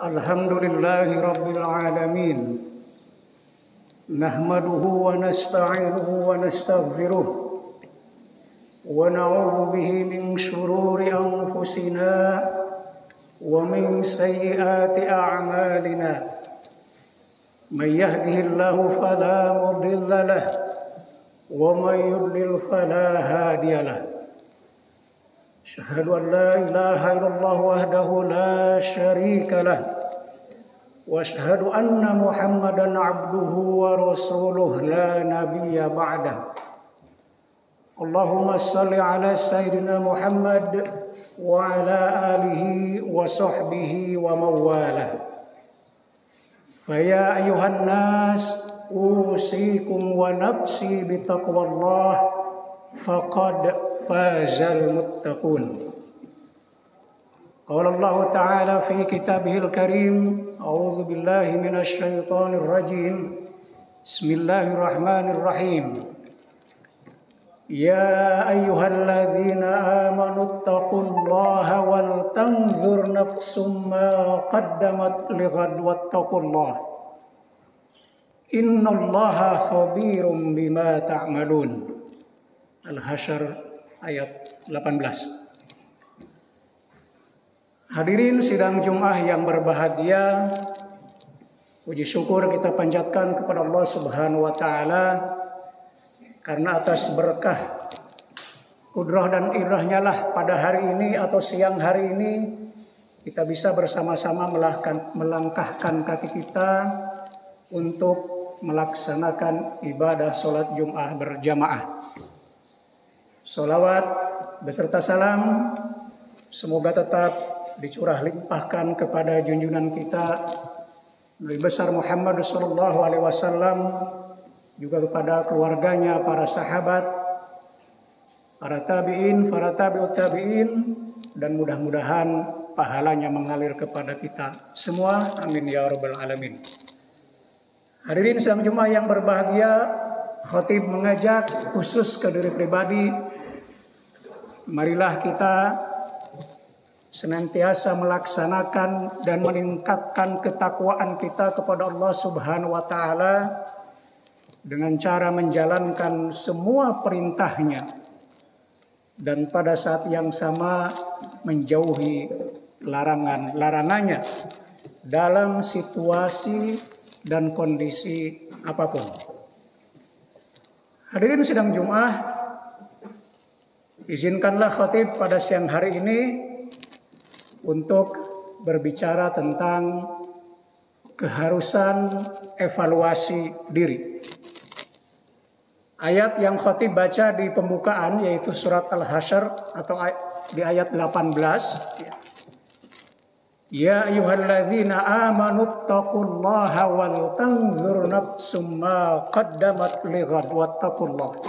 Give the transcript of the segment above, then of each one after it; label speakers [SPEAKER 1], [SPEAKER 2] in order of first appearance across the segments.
[SPEAKER 1] Alhamdulillahi Rabbil Alamin. Nahmaduhu wa nasta'inuhu wa nastaghfiruh. Wa na'udzu bihi min shururi anfusina wa min sayyiati a'malina. May yahdihillahu fala mudilla lahu wa may yudlil fala hadiya lahu. Asyhadu an la ilaha illallah wahdahu la syarika lah wa asyhadu anna Muhammadan abduhu wa rasuluh la nabiyya ba'dah. Allahumma salli ala sayyidina Muhammad wa ala alihi wa sahbihi wa mawalah. Faya ayuhan nas usikum wa nafsi bitaqwallah faqad fazal muttaqun. Qala Allah Ta'ala fi kitabihil karim, a'udzu billahi minasy syaithanir rajim. Bismillahirrahmanirrahim. Ya ayyuhalladzina amanu taqullaha wal tanzur nafsum ma qaddamat lighad wattaqullaha. Innallaha khabirum bima ta'malun. Al-Hasyr ayat 18. Hadirin sidang Jumat yang berbahagia, puji syukur kita panjatkan kepada Allah Subhanahu wa taala karena atas berkah kudrah dan irahnya lah pada hari ini atau siang hari ini kita bisa bersama-sama melangkahkan kaki kita untuk melaksanakan ibadah sholat Jumat berjamaah. Sholawat beserta salam semoga tetap dicurah limpahkan kepada junjungan kita Nabi besar Muhammad sallallahu alaihi wasallam, juga kepada keluarganya, para sahabat, para tabi'in, para tabi'ut tabi'in, dan mudah-mudahan pahalanya mengalir kepada kita semua. Amin ya rabbal alamin. Hadirin sidang Jumat yang berbahagia, khatib mengajak khusus ke diri pribadi, marilah kita senantiasa melaksanakan dan meningkatkan ketakwaan kita kepada Allah Subhanahu wa taala dengan cara menjalankan semua perintahnya dan pada saat yang sama menjauhi larangannya dalam situasi dan kondisi apapun. Hadirin sidang Jumat, izinkanlah khatib pada siang hari ini untuk berbicara tentang keharusan evaluasi diri. Ayat yang khatib baca di pembukaan yaitu surat Al-Hasyr atau di ayat 18. Ya ayyuhalladzina amanu taqullaha wal tanzur nafsum ma qaddamat lighad wattaqullaha.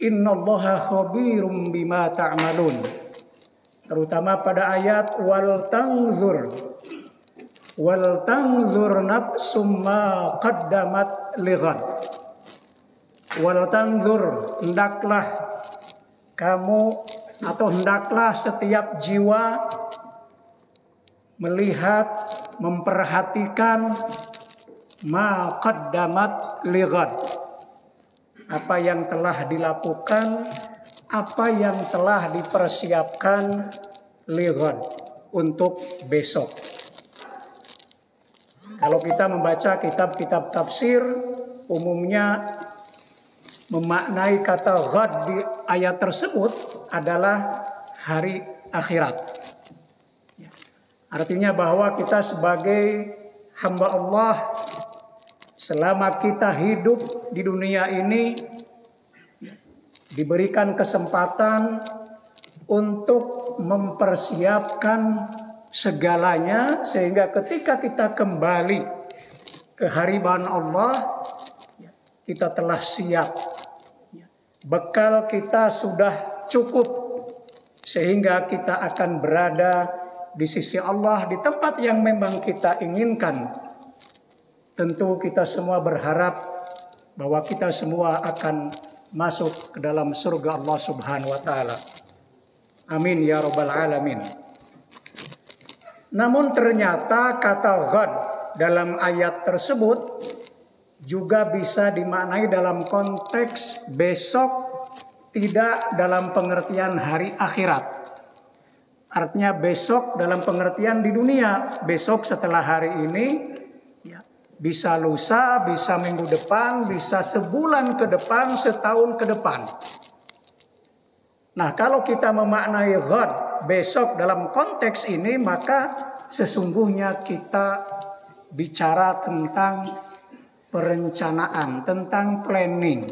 [SPEAKER 1] Innallaha khabirum bima ta'malun. Terutama pada ayat wal tanzur nafsum ma qaddamat lighad. Wal tanzur, hendaklah kamu atau hendaklah setiap jiwa melihat, memperhatikan ma qaddamat lighad, apa yang telah dilakukan, apa yang telah dipersiapkan lighad, untuk besok. Kalau kita membaca kitab-kitab tafsir, umumnya memaknai kata ghad di ayat tersebut adalah hari akhirat. Artinya bahwa kita sebagai hamba Allah, selama kita hidup di dunia ini diberikan kesempatan untuk mempersiapkan segalanya sehingga ketika kita kembali ke hariban Allah kita telah siap. Bekal kita sudah cukup sehingga kita akan berada di sisi Allah di tempat yang memang kita inginkan. Tentu kita semua berharap bahwa kita semua akan masuk ke dalam surga Allah Subhanahu wa taala. Amin ya rabbal alamin. Namun ternyata kata ghad dalam ayat tersebut juga bisa dimaknai dalam konteks besok, tidak dalam pengertian hari akhirat. Artinya besok dalam pengertian di dunia, besok setelah hari ini, ya, bisa lusa, bisa minggu depan, bisa sebulan ke depan, setahun ke depan. Nah, kalau kita memaknai ghad besok dalam konteks ini, maka sesungguhnya kita bicara tentang perencanaan, tentang planning.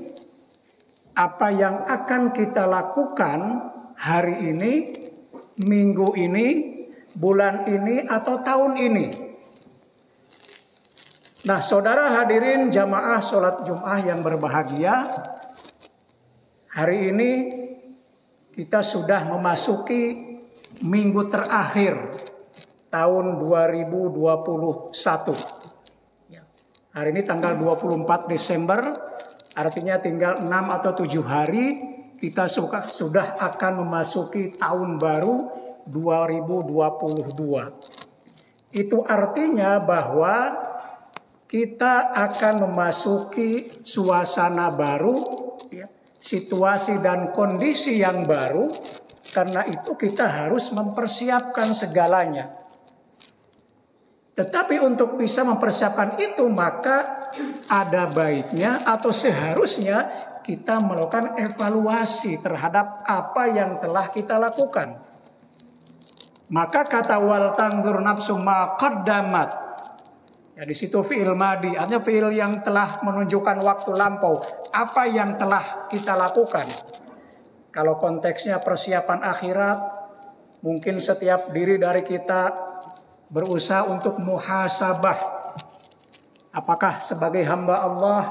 [SPEAKER 1] Apa yang akan kita lakukan hari ini, minggu ini, bulan ini, atau tahun ini. Nah, saudara hadirin jamaah sholat Jum'ah yang berbahagia, hari ini kita sudah memasuki minggu terakhir tahun 2021. Hari ini tanggal 24 Desember, artinya tinggal 6 atau 7 hari kita sudah akan memasuki tahun baru 2022. Itu artinya bahwa kita akan memasuki suasana baru, ya, situasi dan kondisi yang baru. Karena itu kita harus mempersiapkan segalanya. Tetapi untuk bisa mempersiapkan itu, maka ada baiknya atau seharusnya kita melakukan evaluasi terhadap apa yang telah kita lakukan. Maka kata wal tanzur nafsum ma qaddamat, ya di situ fi'il madi, artinya fi'il yang telah menunjukkan waktu lampau, apa yang telah kita lakukan. Kalau konteksnya persiapan akhirat, mungkin setiap diri dari kita berusaha untuk muhasabah. Apakah sebagai hamba Allah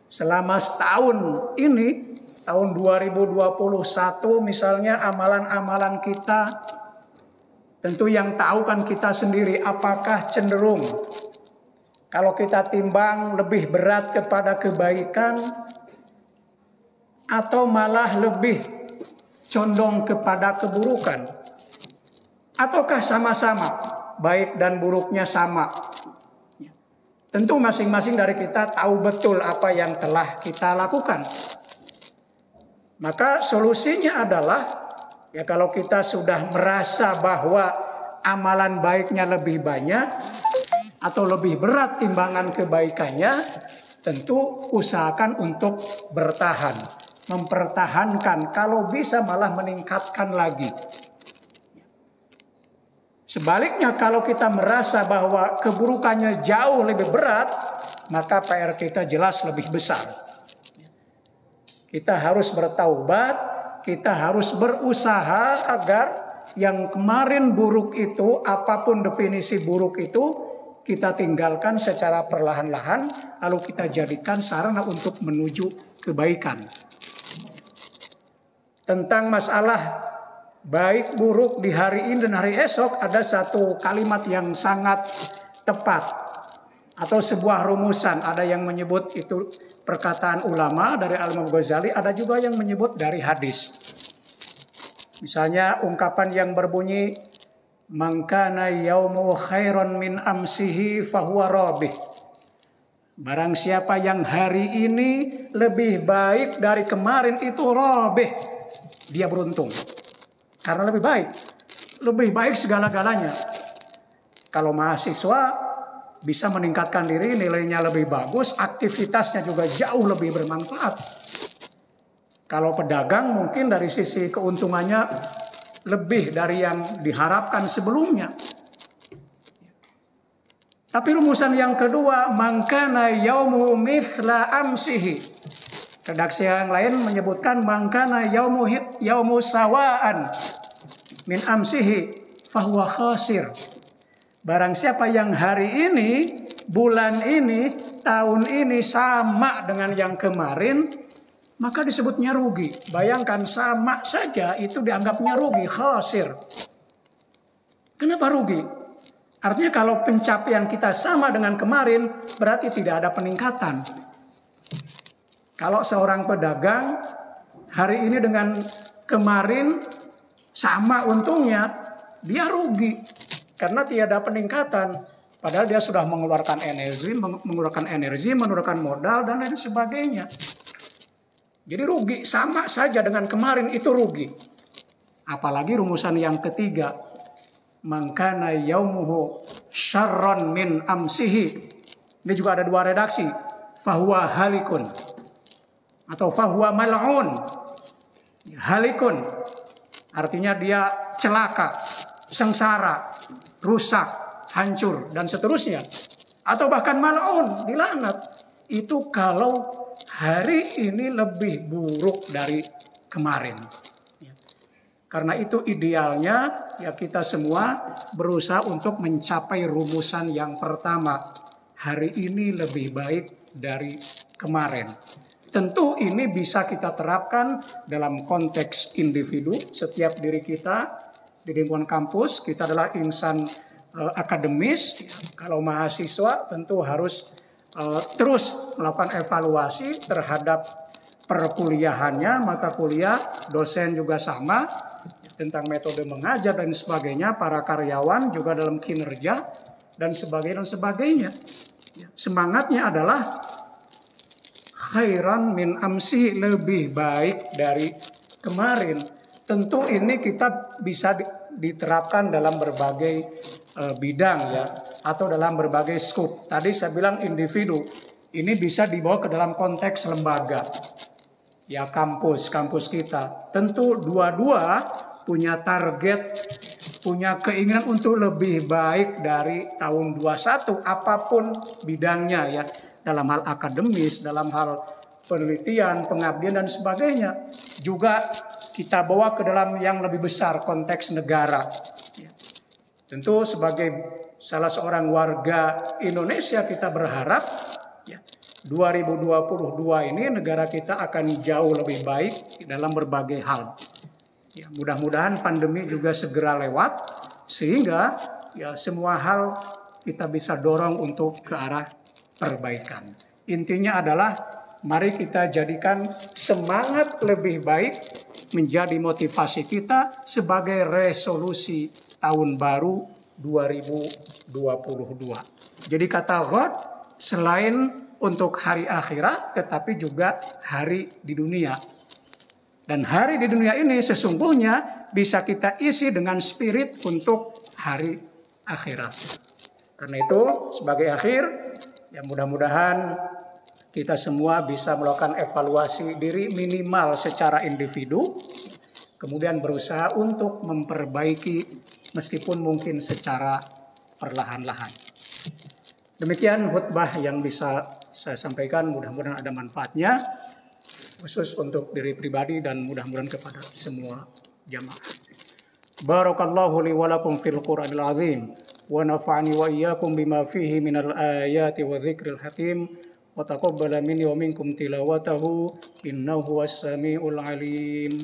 [SPEAKER 1] selama setahun ini, tahun 2021 misalnya, amalan-amalan kita, tentu yang tahu kan kita sendiri, apakah cenderung kalau kita timbang lebih berat kepada kebaikan atau malah lebih condong kepada keburukan, ataukah sama-sama baik dan buruknya sama. Tentu masing-masing dari kita tahu betul apa yang telah kita lakukan. Maka solusinya adalah, ya kalau kita sudah merasa bahwa amalan baiknya lebih banyak atau lebih berat timbangan kebaikannya, tentu usahakan untuk bertahan, mempertahankan, kalau bisa malah meningkatkan lagi. Sebaliknya kalau kita merasa bahwa keburukannya jauh lebih berat, maka PR kita jelas lebih besar. Kita harus bertaubat, kita harus berusaha agar yang kemarin buruk itu, apapun definisi buruk itu, kita tinggalkan secara perlahan-lahan, lalu kita jadikan sarana untuk menuju kebaikan. Tentang masalah baik buruk di hari ini dan hari esok, ada satu kalimat yang sangat tepat atau sebuah rumusan. Ada yang menyebut itu perkataan ulama dari Al-Imam Ghazali, ada juga yang menyebut dari hadis. Misalnya ungkapan yang berbunyi, man kana yaumu khairon min amsihi fahuwa rabih. Barang siapa yang hari ini lebih baik dari kemarin, itu rabih, dia beruntung. Karena lebih baik segala-galanya. Kalau mahasiswa bisa meningkatkan diri, nilainya lebih bagus, aktivitasnya juga jauh lebih bermanfaat. Kalau pedagang mungkin dari sisi keuntungannya lebih dari yang diharapkan sebelumnya. Tapi rumusan yang kedua, mangkana yaumu mithla amsihi. Redaksi yang lain menyebutkan mangkana yaumu sawaan min amsihi fahuwa khasir. Barang siapa yang hari ini, bulan ini, tahun ini sama dengan yang kemarin, maka disebutnya rugi. Bayangkan sama saja itu dianggapnya rugi, khasir. Kenapa rugi? Artinya kalau pencapaian kita sama dengan kemarin, berarti tidak ada peningkatan. Kalau seorang pedagang hari ini dengan kemarin sama untungnya, dia rugi. Karena tiada peningkatan. Padahal dia sudah mengeluarkan energi, mengeluarkan modal dan lain sebagainya. Jadi rugi, sama saja dengan kemarin itu rugi. Apalagi rumusan yang ketiga. Mangkana yaumuhu syarron min amsihi. Ini juga ada dua redaksi. Fahuwa halikun. Atau fahuwa mal'un. Halikun. Artinya dia celaka, sengsara, rusak, hancur, dan seterusnya. Atau bahkan mal'un, dilaknat. Itu kalau hari ini lebih buruk dari kemarin. Karena itu idealnya ya kita semua berusaha untuk mencapai rumusan yang pertama. Hari ini lebih baik dari kemarin. Tentu ini bisa kita terapkan dalam konteks individu. Setiap diri kita di lingkungan kampus, kita adalah insan akademis. Kalau mahasiswa tentu harus terus melakukan evaluasi terhadap perkuliahannya, mata kuliah, dosen juga sama, tentang metode mengajar dan sebagainya, para karyawan juga dalam kinerja dan sebagainya. Semangatnya adalah khairan min amsi, lebih baik dari kemarin. Tentu ini kita bisa diterapkan dalam berbagai bidang ya, atau dalam berbagai skup. Tadi saya bilang individu, ini bisa dibawa ke dalam konteks lembaga. Ya kampus kita. Tentu dua-dua punya target, punya keinginan untuk lebih baik dari tahun 21 apapun bidangnya ya. Dalam hal akademis, dalam hal penelitian, pengabdian dan sebagainya. Juga kita bawa ke dalam yang lebih besar, konteks negara. Tentu sebagai salah seorang warga Indonesia kita berharap 2022 ini negara kita akan jauh lebih baik dalam berbagai hal. Ya, mudah-mudahan pandemi juga segera lewat sehingga ya semua hal kita bisa dorong untuk ke arah perbaikan. Intinya adalah mari kita jadikan semangat lebih baik menjadi motivasi kita sebagai resolusi tahun baru 2022. Jadi kata God selain untuk hari akhirat tetapi juga hari di dunia. Dan hari di dunia ini sesungguhnya bisa kita isi dengan spirit untuk hari akhirat. Karena itu sebagai akhir ya mudah-mudahan kita semua bisa melakukan evaluasi diri minimal secara individu. Kemudian berusaha untuk memperbaiki meskipun mungkin secara perlahan-lahan. Demikian khutbah yang bisa saya sampaikan, mudah-mudahan ada manfaatnya. Khusus untuk diri pribadi dan mudah-mudahan kepada semua jamaah. Barakallahu li wa lakum fil Qur'anil azim wa nafa'ani wa iyyakum bima fihi minal ayati wa dzikril hakim wa taqabbala minni wa minkum tilawatahu innahu was samiul alim.